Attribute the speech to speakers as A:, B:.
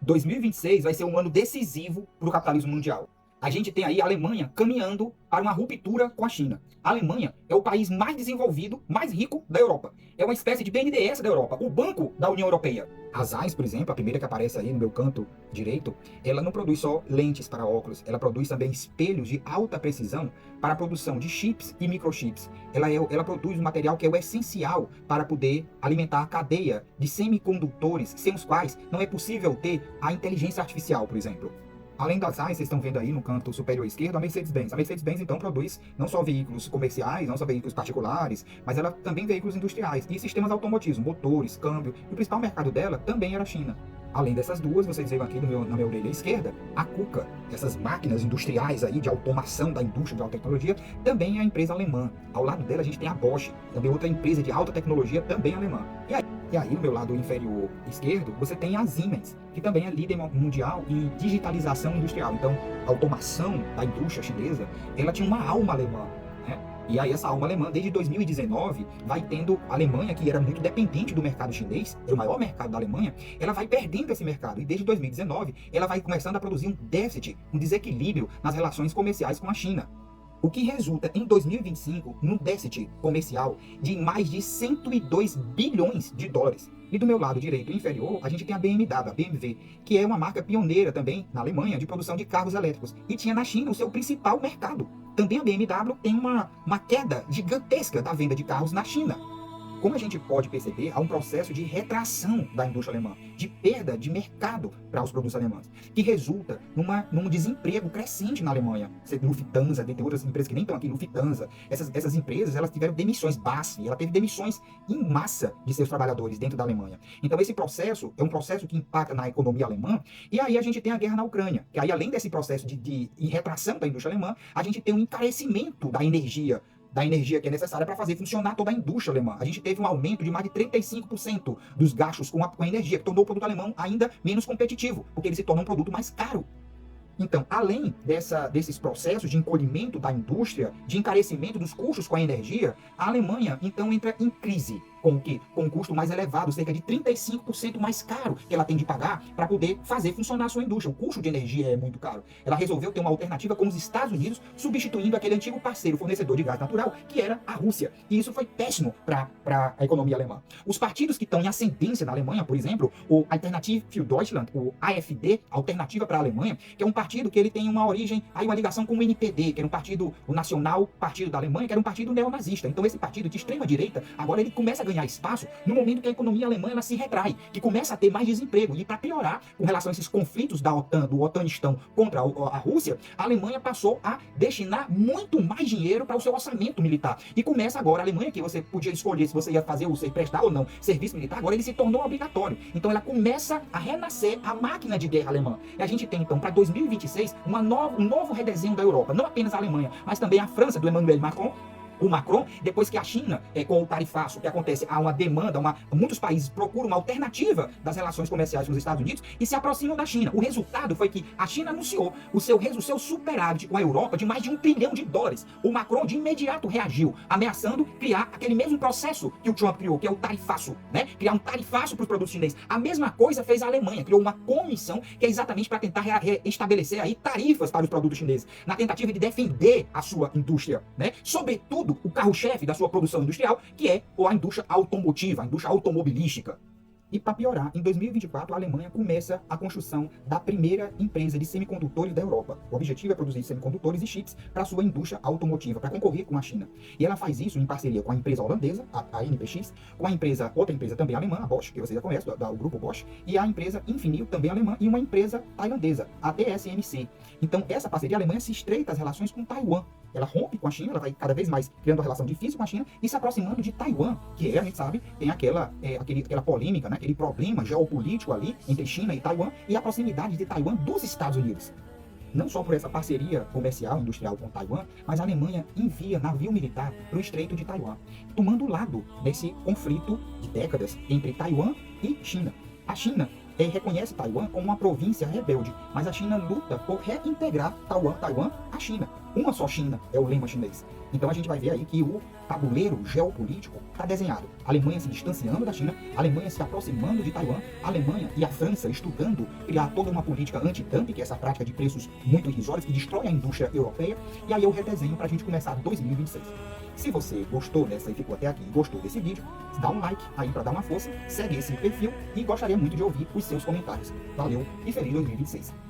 A: 2026 vai ser um ano decisivo para o capitalismo mundial. A gente tem aí a Alemanha caminhando para uma ruptura com a China. A Alemanha é o país mais desenvolvido, mais rico da Europa. É uma espécie de BNDES da Europa, o banco da União Europeia. A Zeiss, por exemplo, a primeira que aparece aí no meu canto direito, ela não produz só lentes para óculos, ela produz também espelhos de alta precisão para a produção de chips e microchips. Ela produz um material que é o essencial para poder alimentar a cadeia de semicondutores, sem os quais não é possível ter a inteligência artificial, por exemplo. Além das Zeiss, vocês estão vendo aí no canto superior esquerdo a Mercedes-Benz. A Mercedes-Benz, então, produz não só veículos comerciais, não só veículos particulares, mas ela também veículos industriais e sistemas automotivos, motores, câmbio. E o principal mercado dela também era a China. Além dessas duas, vocês veem aqui na minha orelha esquerda, a KUKA, essas máquinas industriais aí de automação da indústria de alta tecnologia, também é a empresa alemã. Ao lado dela a gente tem a Bosch, também outra empresa de alta tecnologia, também alemã. E aí, no meu lado inferior esquerdo, você tem a Siemens, que também é líder mundial em digitalização industrial. Então, a automação da indústria chinesa, ela tinha uma alma alemã, né? E aí essa alma alemã, desde 2019, vai tendo a Alemanha, que era muito dependente do mercado chinês, era o maior mercado da Alemanha, ela vai perdendo esse mercado. E desde 2019, ela vai começando a produzir um déficit, um desequilíbrio nas relações comerciais com a China. O que resulta em 2025 num déficit comercial de mais de 102 bilhões de dólares. E do meu lado direito inferior, a gente tem a BMW, que é uma marca pioneira também na Alemanha de produção de carros elétricos. E tinha na China o seu principal mercado. Também a BMW tem uma queda gigantesca da venda de carros na China. Como a gente pode perceber, há um processo de retração da indústria alemã, de perda de mercado para os produtos alemães, que resulta num desemprego crescente na Alemanha. Lufthansa, dentre outras empresas que nem estão aqui, Lufthansa, essas empresas, elas tiveram demissões, BASF, ela teve demissões em massa de seus trabalhadores dentro da Alemanha. Então esse processo é um processo que impacta na economia alemã, e aí a gente tem a guerra na Ucrânia, que aí além desse processo de retração da indústria alemã, a gente tem um encarecimento da energia que é necessária para fazer funcionar toda a indústria alemã. A gente teve um aumento de mais de 35% dos gastos com a energia, que tornou o produto alemão ainda menos competitivo, porque ele se torna um produto mais caro. Então, além desses processos de encolhimento da indústria, de encarecimento dos custos com a energia, a Alemanha, então, entra em crise. Com o quê? Com um custo mais elevado, cerca de 35% mais caro que ela tem de pagar para poder fazer funcionar a sua indústria. O custo de energia é muito caro. Ela resolveu ter uma alternativa com os Estados Unidos, substituindo aquele antigo parceiro fornecedor de gás natural, que era a Rússia. E isso foi péssimo para a economia alemã. Os partidos que estão em ascendência na Alemanha, por exemplo, o Alternative für Deutschland, o AfD, Alternativa para a Alemanha, que é um partido que ele tem uma origem, aí uma ligação com o NPD, que era um partido, o Nacional Partido da Alemanha, que era um partido neonazista. Então esse partido de extrema direita, agora ele começa a ganhar espaço no momento que a economia alemã ela se retrai, que começa a ter mais desemprego. E para piorar, com relação a esses conflitos da OTAN, do OTANistão contra a Rússia, a Alemanha passou a destinar muito mais dinheiro para o seu orçamento militar. E começa agora, a Alemanha, que você podia escolher se você ia fazer prestar ou não serviço militar, agora ele se tornou obrigatório. Então ela começa a renascer a máquina de guerra alemã. E a gente tem então para 2026 um novo redesenho da Europa, não apenas a Alemanha, mas também a França, do Emmanuel Macron. O Macron, depois que a China, com o tarifaço, que acontece, há uma demanda, muitos países procuram uma alternativa das relações comerciais com os Estados Unidos e se aproximam da China. O resultado foi que a China anunciou o seu superávit com a Europa de mais de $1 trilhão. O Macron, de imediato, reagiu, ameaçando criar aquele mesmo processo que o Trump criou, que é o tarifaço, né? Criar um tarifaço para os produtos chineses. A mesma coisa fez a Alemanha, criou uma comissão que é exatamente para tentar estabelecer aí tarifas para os produtos chineses, na tentativa de defender a sua indústria, né? Sobretudo, o carro-chefe da sua produção industrial, que é a indústria automotiva, a indústria automobilística. E para piorar, em 2024 a Alemanha começa a construção da primeira empresa de semicondutores da Europa. O objetivo é produzir semicondutores e chips para a sua indústria automotiva, para concorrer com a China. E ela faz isso em parceria com a empresa holandesa, a NPX, com outra empresa também alemã, a Bosch, que você já conhece, o grupo Bosch, e a empresa Infinio, também alemã, e uma empresa tailandesa, a TSMC. Então, essa parceria, a Alemanha se estreita as relações com Taiwan. Ela rompe com a China, ela vai cada vez mais criando uma relação difícil com a China e se aproximando de Taiwan, que a gente sabe, tem aquela polêmica, né, aquele problema geopolítico ali entre China e Taiwan e a proximidade de Taiwan dos Estados Unidos. Não só por essa parceria comercial, industrial com Taiwan, mas a Alemanha envia navio militar para o Estreito de Taiwan, tomando o lado desse conflito de décadas entre Taiwan e China. A China reconhece Taiwan como uma província rebelde, mas a China luta por reintegrar Taiwan à China. Uma só China é o lema chinês. Então a gente vai ver aí que o tabuleiro geopolítico está desenhado. A Alemanha se distanciando da China, a Alemanha se aproximando de Taiwan, a Alemanha e a França estudando criar toda uma política anti-dumping, que é essa prática de preços muito irrisórios que destrói a indústria europeia. E aí eu redesenho para a gente começar 2026. Se você gostou dessa e ficou até aqui e gostou desse vídeo, dá um like aí para dar uma força, segue esse perfil e gostaria muito de ouvir os seus comentários. Valeu e feliz 2026!